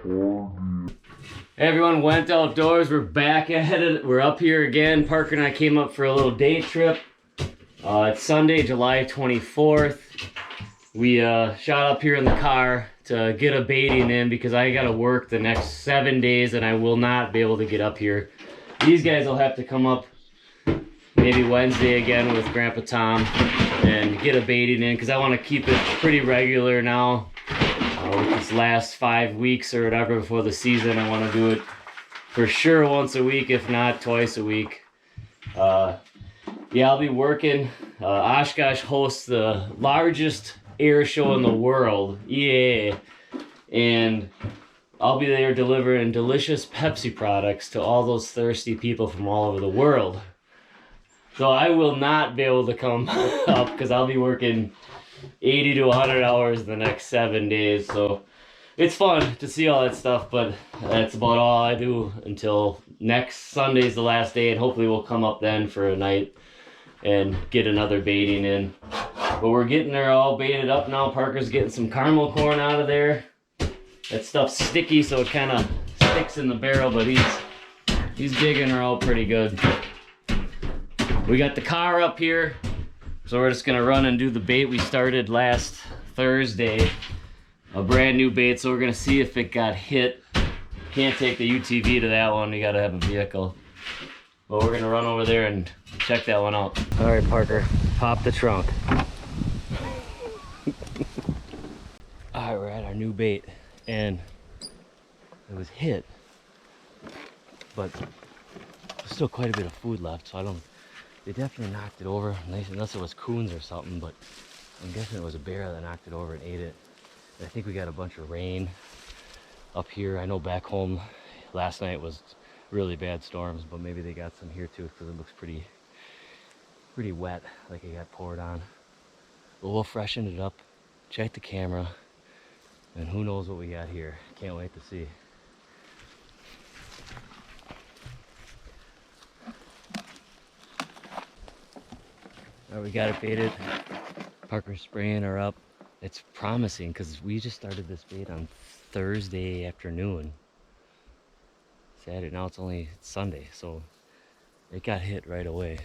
Hey everyone, went outdoors. We're back at it. We're up here again. Parker and I came up for a little day trip. It's Sunday, July 24th. We shot up here in the car to get a baiting in because I gotta work the next 7 days and I will not be able to get up here. These guys will have to come up maybe Wednesday again with Grandpa Tom and get a baiting in because I want to keep it pretty regular now. With this last 5 weeks or whatever before the season, I want to do it for sure once a week, if not twice a week. Yeah, I'll be working. Oshkosh hosts the largest air show in the world, EAA, and I'll be there delivering delicious Pepsi products to all those thirsty people from all over the world. So I will not be able to come up because I'll be working 80 to 100 hours the next 7 days. So it's fun to see all that stuff, but that's about all I do until next Sunday's the last day, and hopefully we'll come up then for a night and get another baiting in. But we're getting there all baited up now. Parker's getting some caramel corn out of there. That stuff's sticky, so it kind of sticks in the barrel, but he's digging her out pretty good. We got the car up here, so we're just gonna run and do the bait we started last Thursday. A brand new bait, so we're gonna see if it got hit. Can't take the UTV to that one, you gotta have a vehicle. But we're gonna run over there and check that one out. All right, Parker, pop the trunk. All right, we're at our new bait, and it was hit, but there's still quite a bit of food left, so they definitely knocked it over, unless it was coons or something, but I'm guessing it was a bear that knocked it over and ate it. And I think we got a bunch of rain up here. I know back home last night was really bad storms, but maybe they got some here too because it looks pretty wet, like it got poured on. But we'll freshen it up, check the camera, and who knows what we got here. Can't wait to see. Alright, we got it baited. Parker's spraying her up. It's promising because we just started this bait on Thursday afternoon. Saturday, now it's only Sunday, so it got hit right away.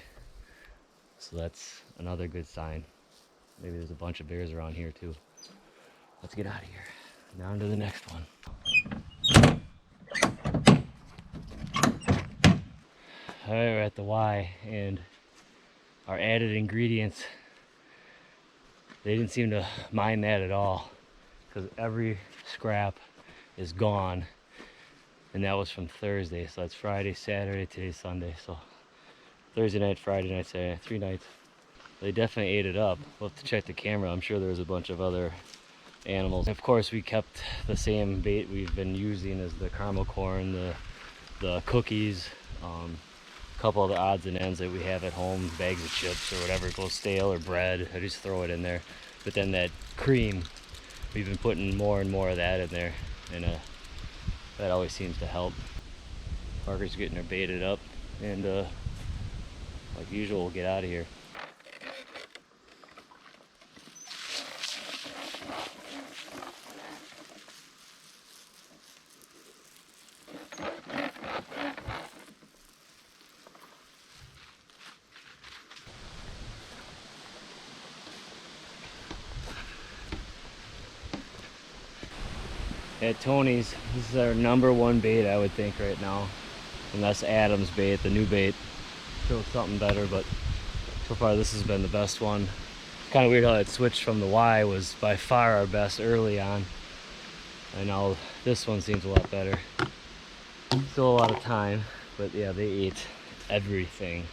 So that's another good sign. Maybe there's a bunch of bears around here too. Let's get out of here. Down to the next one. Alright, we're at the Y, and our added ingredients, they didn't seem to mind that at all because every scrap is gone, and that was from Thursday, so that's Friday, Saturday, today's Sunday, so Thursday night, Friday night, Saturday, 3 nights. They definitely ate it up. We'll have to check the camera. I'm sure there was a bunch of other animals. Of course, we kept the same bait we've been using as the caramel corn, the cookies, a couple other odds and ends that we have at home, bags of chips or whatever goes stale, or bread. I just throw it in there. But then that cream, we've been putting more and more of that in there, and that always seems to help. Parker's getting her baited up, and like usual, we'll get out of here. At Tony's, this is our #1 bait, I would think, right now. Unless Adam's bait, the new bait, shows something better, but so far this has been the best one. Kind of weird how it switched from the Y, was by far our best early on. And now this one seems a lot better. Still a lot of time, but yeah, they ate everything.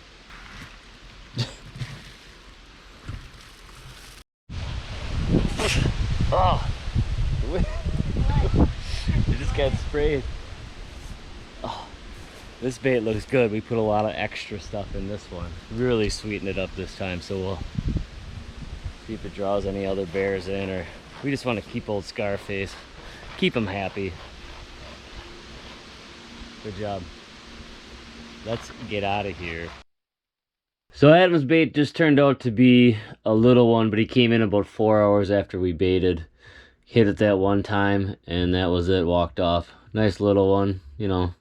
Oh! You just got sprayed. Oh, this bait looks good. We put a lot of extra stuff in this one. Really sweeten it up this time, so we'll see if it draws any other bears in, or we just want to keep old Scarface. Keep him happy. Good job. Let's get out of here. So Adam's bait just turned out to be a little one, but he came in about 4 hours after we baited. hit it that one time, and that was it. Walked off. Nice little one, you know,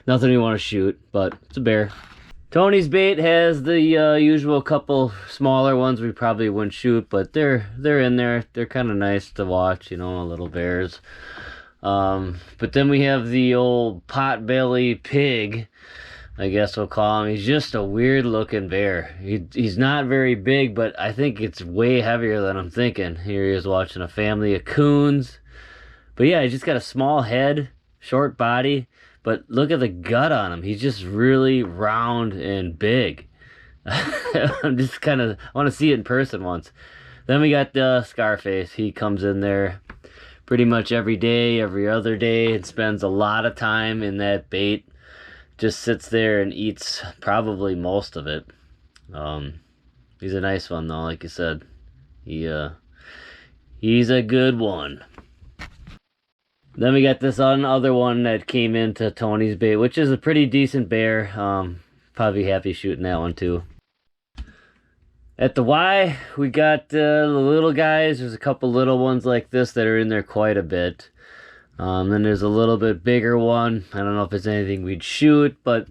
nothing you want to shoot, but it's a bear. Tony's bait has the usual couple smaller ones we probably wouldn't shoot, but they're in there. They're kind of nice to watch, you know, little bears. But then we have the old potbelly pig, I guess we'll call him. He's just a weird looking bear. He's not very big, but I think it's way heavier than I'm thinking. Here he is watching a family of coons. But yeah, he's just got a small head, short body, but look at the gut on him. He's just really round and big. I'm just kind of, I want to see it in person once. Then we got Scarface. He comes in there pretty much every day, every other day, and spends a lot of time in that bait. Just sits there and eats probably most of it. He's a nice one though, like you said. He's a good one. Then we got this other one that came into Tony's bait, which is a pretty decent bear. Probably happy shooting that one too. At the Y, we got the little guys. There's a couple little ones like this that are in there quite a bit. Then there's a little bit bigger one. I don't know if it's anything we'd shoot, but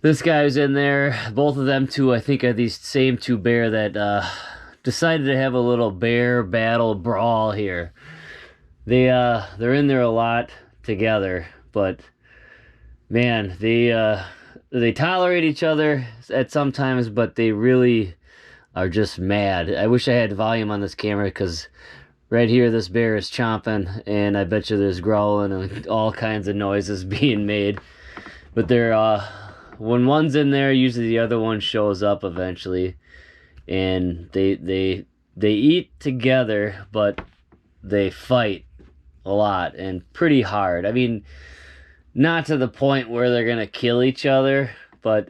this guy's in there. Both of them two, I think, are these same two bear that decided to have a little bear battle brawl here. They're in there a lot together, but man, they tolerate each other at some times, but they really are just mad. I wish I had volume on this camera because right here this bear is chomping, and I bet you there's growling and all kinds of noises being made. But they're when one's in there, usually the other one shows up eventually, and they eat together, but they fight a lot and pretty hard. I mean, not to the point where they're gonna kill each other, but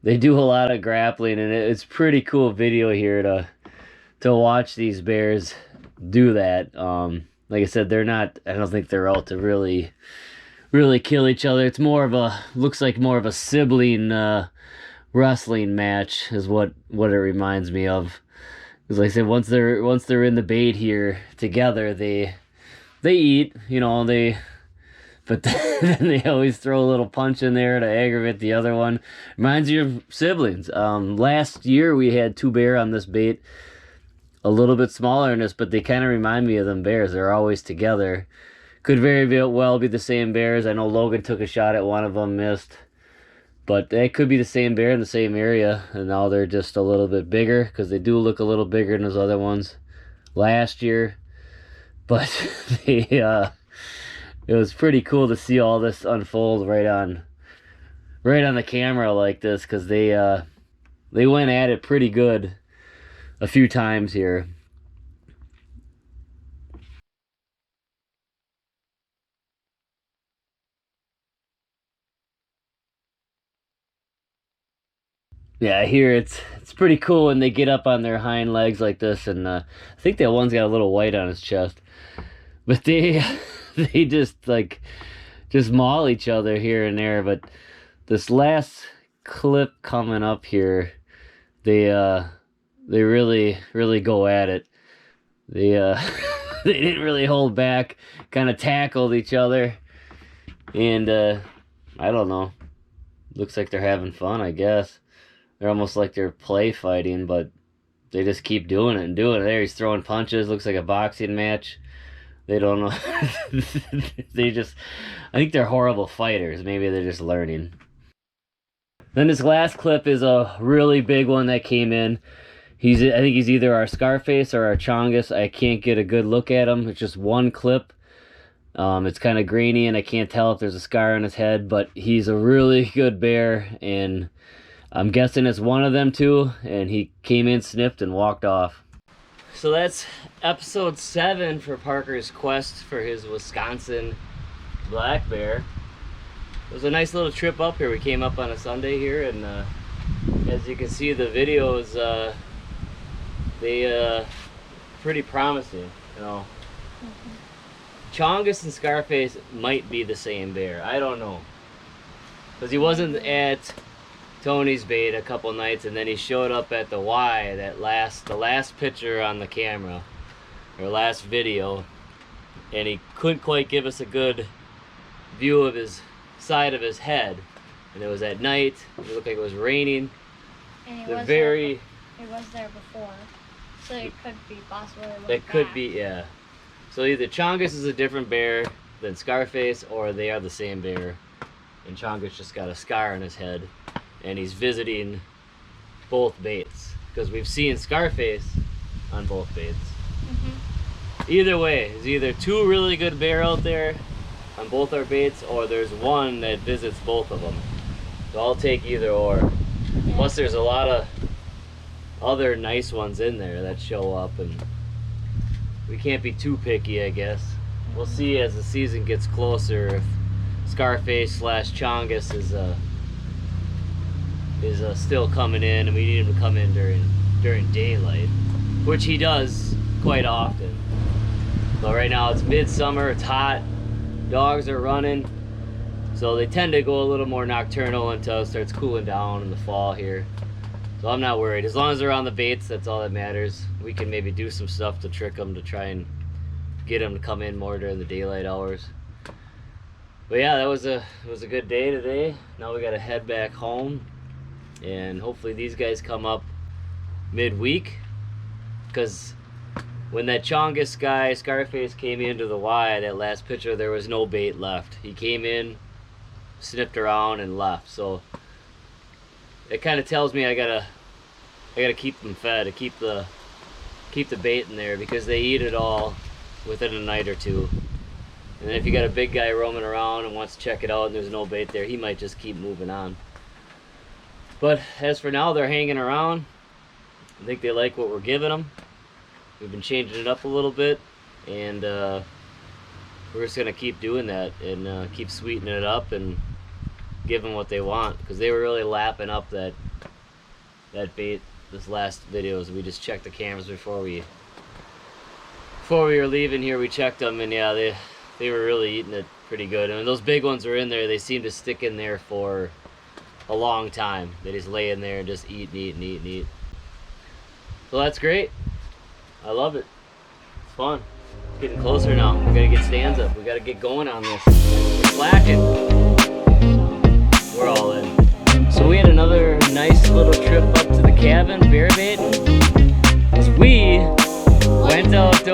they do a lot of grappling, and it's pretty cool video here to watch these bears do that. Like I said, I don't think they're out to really kill each other. It's more of looks like more of a sibling wrestling match is what it reminds me of. Because like I said, once they're in the bait here together, they eat, you know, but then they always throw a little punch in there to aggravate the other one. Reminds you of siblings. Last year we had two bear on this bait, a little bit smaller than this, but they kind of remind me of them bears. They're always together. Could very well be the same bears. I know Logan took a shot at one of them, missed. But it could be the same bear in the same area, and now they're just a little bit bigger, because they do look a little bigger than those other ones last year. But it was pretty cool to see all this unfold right on the camera like this, because they went at it pretty good a few times here. Yeah, here it's pretty cool when they get up on their hind legs like this, and I think that one's got a little white on his chest. But they just maul each other here and there. But this last clip coming up here, they really go at it. They they didn't really hold back, kind of tackled each other, and I don't know. Looks like they're having fun, I guess. They're almost like they're play fighting, but they just keep doing it and doing it. There, he's throwing punches. Looks like a boxing match. They don't know. I think they're horrible fighters. Maybe they're just learning. Then this last clip is a really big one that came in. I think he's either our Scarface or our Chongus. I can't get a good look at him. It's just one clip. It's kind of grainy, and I can't tell if there's a scar on his head, but he's a really good bear, and I'm guessing it's one of them two, and he came in, sniffed, and walked off. So that's episode 7 for Parker's quest for his Wisconsin black bear. It was a nice little trip up here. We came up on a Sunday here, and as you can see, the videos, they pretty promising, you know. Chongus and Scarface might be the same bear. I don't know, because he wasn't at Tony's bait a couple nights, and then he showed up at the Y, the last picture on the camera. our last video, and he couldn't quite give us a good view of his side of his head. And it was at night, it looked like it was raining. And it was there before, so it could be possibly that could be, yeah. So either Chongus is a different bear than Scarface, or they are the same bear, and Chongus just got a scar on his head, and he's visiting both baits, because we've seen Scarface on both baits. Either way, there's either two really good bear out there on both our baits, or there's one that visits both of them. So I'll take either or. Yeah. Plus there's a lot of other nice ones in there that show up, and we can't be too picky, I guess. We'll see as the season gets closer if Scarface / Chongus is still coming in, and we need him to come in during daylight, which he does quite often. So right now it's midsummer, it's hot, dogs are running, so they tend to go a little more nocturnal until it starts cooling down in the fall here. So I'm not worried. As long as they're on the baits, that's all that matters. We can maybe do some stuff to trick them to try and get them to come in more during the daylight hours. But yeah, it was a good day today. Now we gotta head back home, and hopefully these guys come up midweek, because when that Chongus guy, Scarface, came into the Y, that last picture, there was no bait left. He came in, sniffed around, and left. So it kind of tells me I gotta keep them fed, to keep the bait in there, because they eat it all within a night or two. And then if you got a big guy roaming around and wants to check it out and there's no bait there, he might just keep moving on. But as for now, they're hanging around. I think they like what we're giving them. We've been changing it up a little bit, and we're just gonna keep doing that and keep sweetening it up and give them what they want, because they were really lapping up that bait this last videos. We just checked the cameras before we were leaving here. We checked them, and yeah, they were really eating it pretty good. And when those big ones were in there, they seemed to stick in there for a long time. They just lay in there and just eat and eat and eat and eat. So that's great. I love it. It's fun. It's getting closer now. We gotta get stands up. We gotta get going on this. We're slacking. We're all in. So we had another nice little trip up to the cabin, bear baiting. We went outdoors.